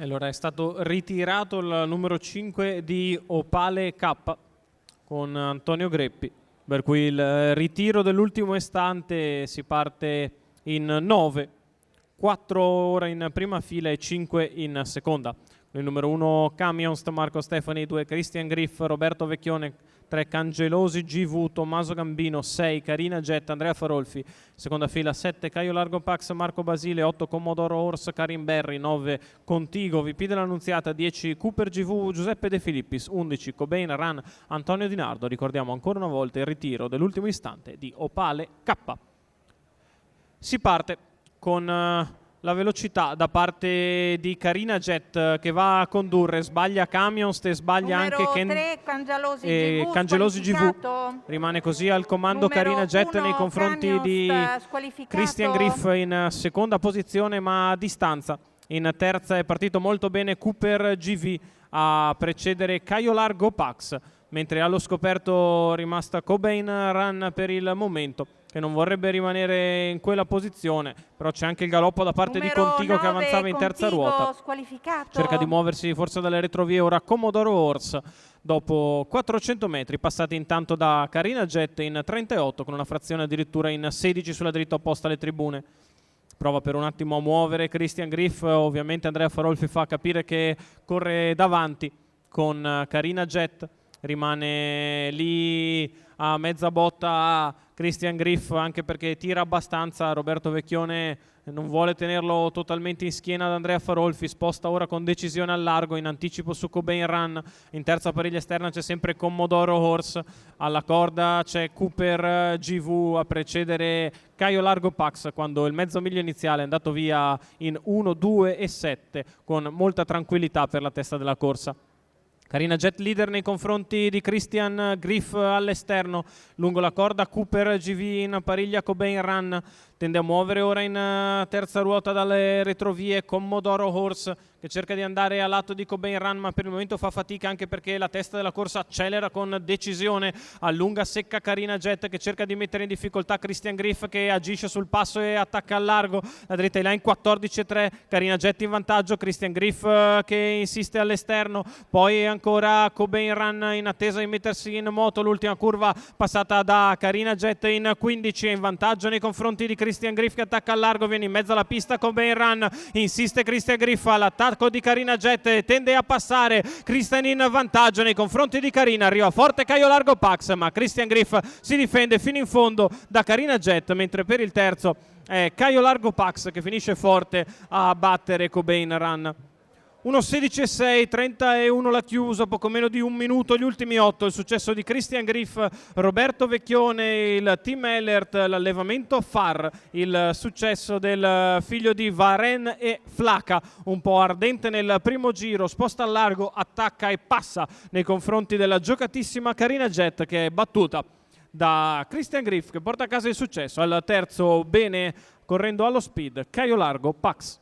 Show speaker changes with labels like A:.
A: E allora è stato ritirato il numero 5 di Opale K con Antonio Greppi, per cui il ritiro dell'ultimo istante. Si parte in 9, 4 ora in prima fila e 5 in seconda. Il numero 1 Camions, Marco Stefani, 2 Christian Griff, Roberto Vecchione, 3 Cangelosi GV, Tommaso Gambino, 6 Carina Jet, Andrea Farolfi, seconda fila 7 Caio Largo Pax, Marco Basile, 8 Commodoro Horse, Karim Berri, 9 Contigo, VP dell'Annunziata, 10 Cooper GV, Giuseppe De Filippis, 11 Cobain Run, Antonio Di Nardo. Ricordiamo ancora una volta il ritiro dell'ultimo istante di Opale K. Si parte con la velocità da parte di Carina Jet, che va a condurre, sbaglia Camions e sbaglia
B: numero
A: anche
B: 3, Cangelosi GV,
A: Cangelosi GV. Rimane così al comando
B: numero
A: Carina Jet
B: 1,
A: nei confronti
B: Camions,
A: di
B: squalificato.
A: Christian Griff in seconda posizione ma a distanza. In terza è partito molto bene Cooper GV a precedere Caio Largo Pax, mentre allo scoperto rimasta Cobain Run per il momento, che non vorrebbe rimanere in quella posizione, però c'è anche il galoppo da parte
B: numero
A: di Contigo
B: 9,
A: che avanzava in terza
B: Contigo,
A: ruota.
B: squalificato.
A: Cerca di muoversi forse dalle retrovie ora Commodoro Horse, dopo 400 metri passati intanto da Carina Jet in 38, con una frazione addirittura in 16 sulla dritta opposta alle tribune. Prova per un attimo a muovere Christian Griff, ovviamente Andrea Farolfi fa capire che corre davanti con Carina Jet. Rimane lì a mezza botta a Christian Griff, anche perché tira abbastanza. Roberto Vecchione non vuole tenerlo totalmente in schiena ad Andrea Farolfi, sposta ora con decisione al largo in anticipo su Cobain Run. In terza pariglia esterna c'è sempre Commodoro Horse, alla corda c'è Cooper GV a precedere Caio Largo Pax, quando il mezzo miglio iniziale è andato via in 1, 2 e 7 con molta tranquillità per la testa della corsa. Carina Jet leader nei confronti di Christian Griff all'esterno, lungo la corda Cooper GV in pariglia Cobain Run, tende a muovere ora in terza ruota dalle retrovie Commodoro Horse, che cerca di andare a lato di Cobain Run ma per il momento fa fatica, anche perché la testa della corsa accelera con decisione, allunga secca Carina Jet che cerca di mettere in difficoltà Christian Griff, che agisce sul passo e attacca al largo. La dritta è là in 14-3, Carina Jet in vantaggio, Christian Griff che insiste all'esterno, poi ancora Cobain Run in attesa di mettersi in moto. L'ultima curva passata da Carina Jet in 15, è in vantaggio nei confronti di Christian Griff che attacca al largo, viene in mezzo alla pista Cobain Run, insiste Christian Griff all'attacco di Carina Jet, tende a passare Christian in vantaggio nei confronti di Carina, arriva forte Caio Largo Pax ma Christian Griff si difende fino in fondo da Carina Jet, mentre per il terzo è Caio Largo Pax che finisce forte a battere Cobain Run. 1.16.6, 31 la chiusa, poco meno di un minuto gli ultimi 8, il successo di Christian Griff, Roberto Vecchione, il team Ellert, l'allevamento Far, il successo del figlio di Varen e Flaca, un po' ardente nel primo giro, sposta al largo, attacca e passa nei confronti della giocatissima Carina Jet, che è battuta da Christian Griff che porta a casa il successo. Al terzo bene correndo allo speed Caio Largo Pax.